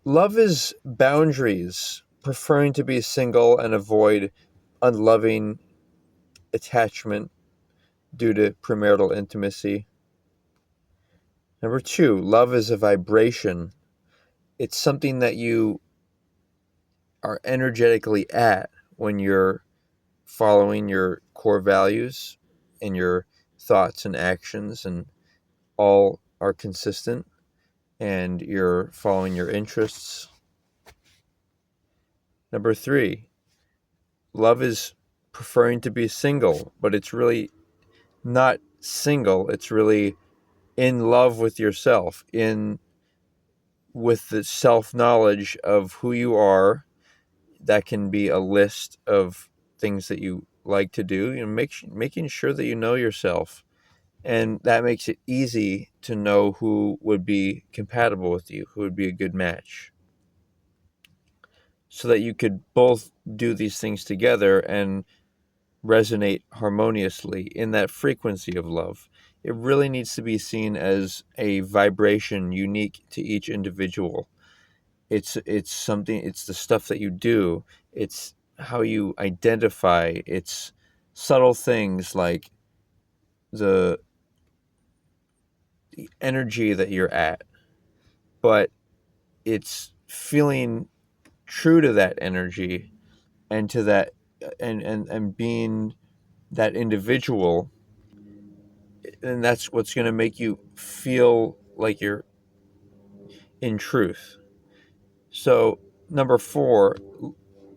Love is boundaries, preferring to be single and avoid unloving attachment due to premarital intimacy. Number two, love is a vibration. It's something that you are energetically at when you're following your core values and your thoughts and actions, and all are consistent, and you're following your interests. Number three, love is preferring to be single, but it's really not single. It's really in love with yourself, in with the self knowledge of who you are. That can be a list of things that you like to do. Making sure that you know yourself, and that makes it easy to know who would be compatible with you, who would be a good match, so that you could both do these things together and resonate harmoniously in that frequency of love. It really needs to be seen as a vibration unique to each individual. It's something, it's the stuff that you do, it's how you identify, it's subtle things like the, the energy that you're at, but it's feeling true to that energy and to that, and being that individual, and that's what's going to make you feel like you're in truth. So number four,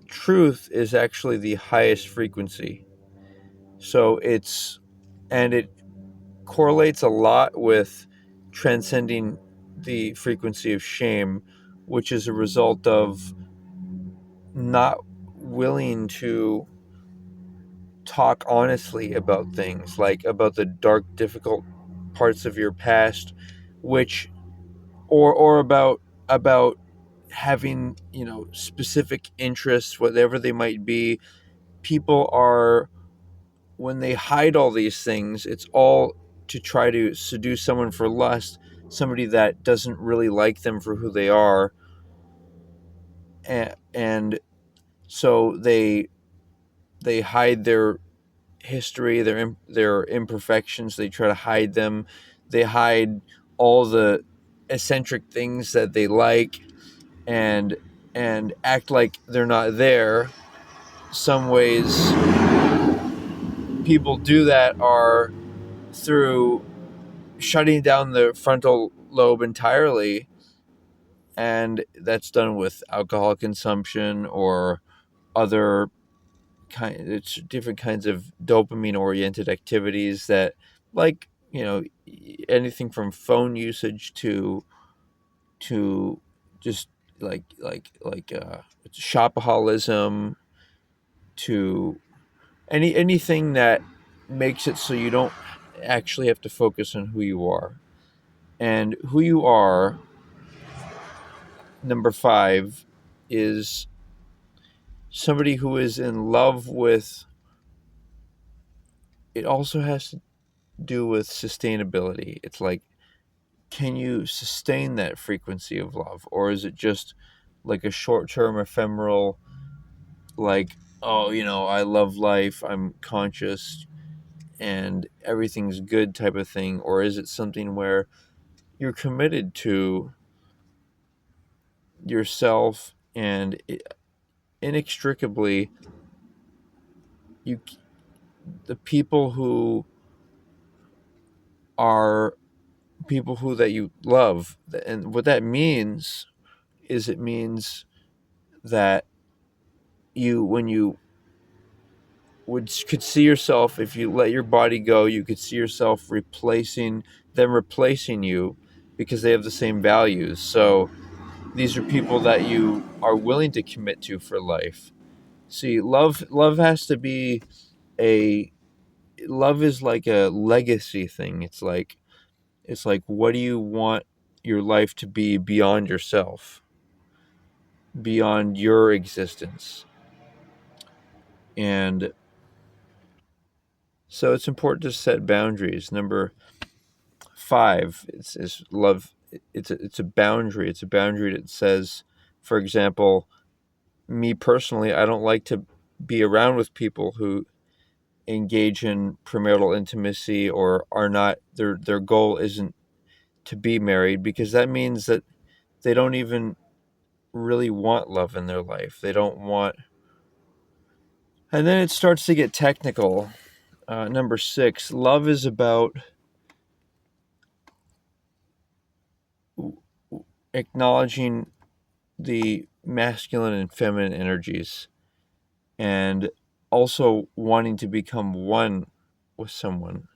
truth is actually the highest frequency. So it correlates a lot with transcending the frequency of shame, which is a result of not willing to talk honestly about things, like about the dark, difficult parts of your past, which, or about having, specific interests, whatever they might be. People are, when they hide all these things, it's all to try to seduce someone for lust, somebody that doesn't really like them for who they are. And so they hide their history, their imperfections. They try to hide them. They hide all the eccentric things that they like, and act like they're not there. Some ways people do that are through shutting down the frontal lobe entirely, and that's done with alcohol consumption or other it's different kinds of dopamine oriented activities that, like, anything from phone usage to just shopaholism, to anything that makes it so you don't actually have to focus on who you are. And who you are, number five, is somebody who is in love with, it also has to do with sustainability. It's like, can you sustain that frequency of love? Or is it just like a short term, ephemeral, like, oh, I love life, I'm conscious, and everything's good type of thing? Or is it something where you're committed to yourself, and inextricably, you the people who are people who that you love. And what that means is, it means that when you could see yourself, if you let your body go, you could see yourself replacing them, replacing you, because they have the same values. So these are people that you are willing to commit to for life. See, love has to be a love is like a legacy thing. It's like, what do you want your life to be beyond yourself, beyond your existence? And so it's important to set boundaries. Number five is love. It's a boundary. It's a boundary that says For example, me personally, I don't like to be around with people who engage in premarital intimacy or are not, their goal isn't to be married, because that means that they don't even really want love in their life. They don't want. And then it starts to get technical. Number 6, love is about acknowledging the masculine and feminine energies, and also wanting to become one with someone.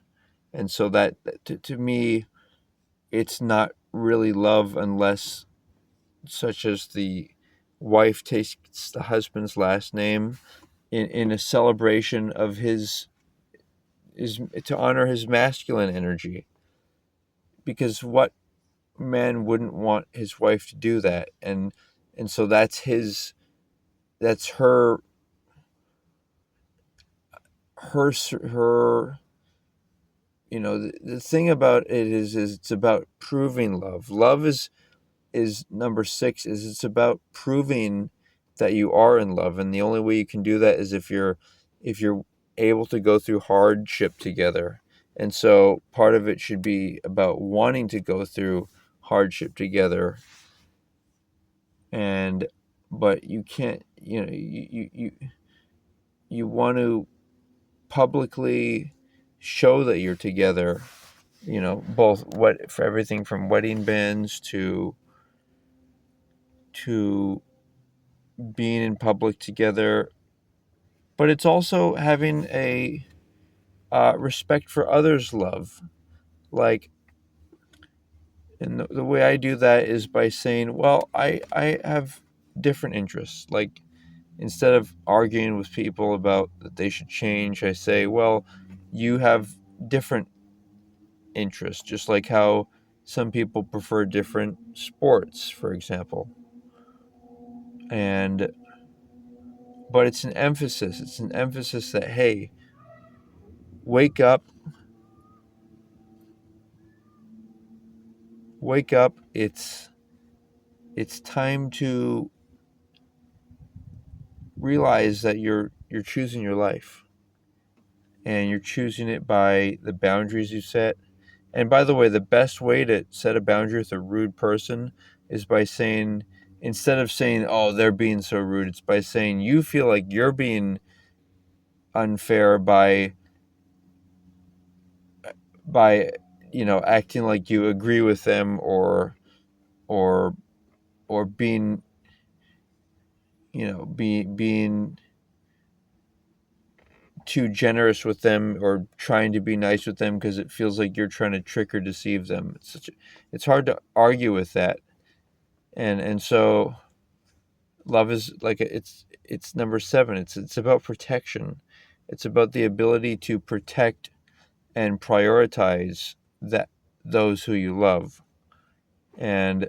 And so that, to me, it's not really love unless, such as the wife takes the husband's last name in a celebration of his to honor his masculine energy. Because what man wouldn't want his wife to do that? And so that's her. The thing about it is it's about proving love. Love is number 6, is it's about proving that you are in love, and the only way you can do that is if you're able to go through hardship together. And so part of it should be about wanting to go through hardship together. And but you can't, you want to publicly show that you're together, both what for everything from wedding bands to being in public together. But it's also having a respect for others' love. Like, and the way I do that is by saying, well, I have different interests. Like, instead of arguing with people about that they should change, I say, well, you have different interests, just like how some people prefer different sports, for example. And but it's an emphasis that, hey, wake up, wake up. It's time to realize that you're choosing your life, and you're choosing it by the boundaries you set. And by the way, the best way to set a boundary with a rude person is by saying, instead of saying, oh, they're being so rude, it's by saying you feel like you're being unfair by acting like you agree with them, or being being too generous with them, or trying to be nice with them because it feels like you're trying to trick or deceive them. It's hard to argue with that. And so love is like, it's number 7. It's about protection. It's about the ability to protect and prioritize that those who you love, and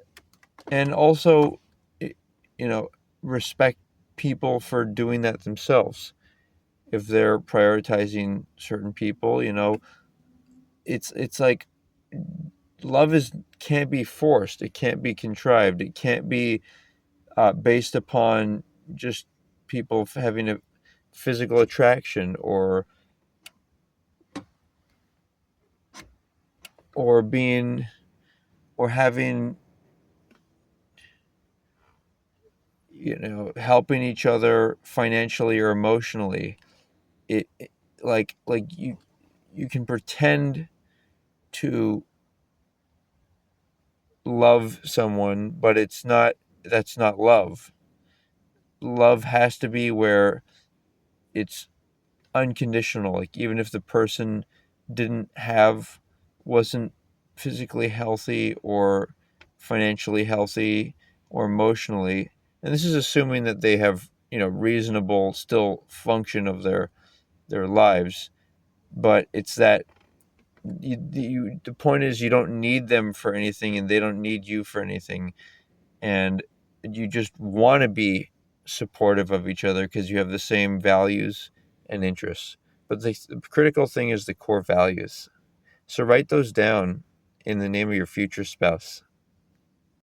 also, you know respect people for doing that themselves. If they're prioritizing certain people, it's like, love is can't be forced, it can't be contrived, it can't be based upon just people having a physical attraction, or being or having, helping each other financially or emotionally. It like you can pretend to love someone, but that's not love. Love has to be where it's unconditional. Like, even if the person didn't have wasn't physically healthy, or financially healthy, or emotionally, and this is assuming that they have, reasonable still function of their lives. But it's that, the point is, you don't need them for anything, and they don't need you for anything. And you just want to be supportive of each other because you have the same values and interests. But the critical thing is the core values. So write those down in the name of your future spouse.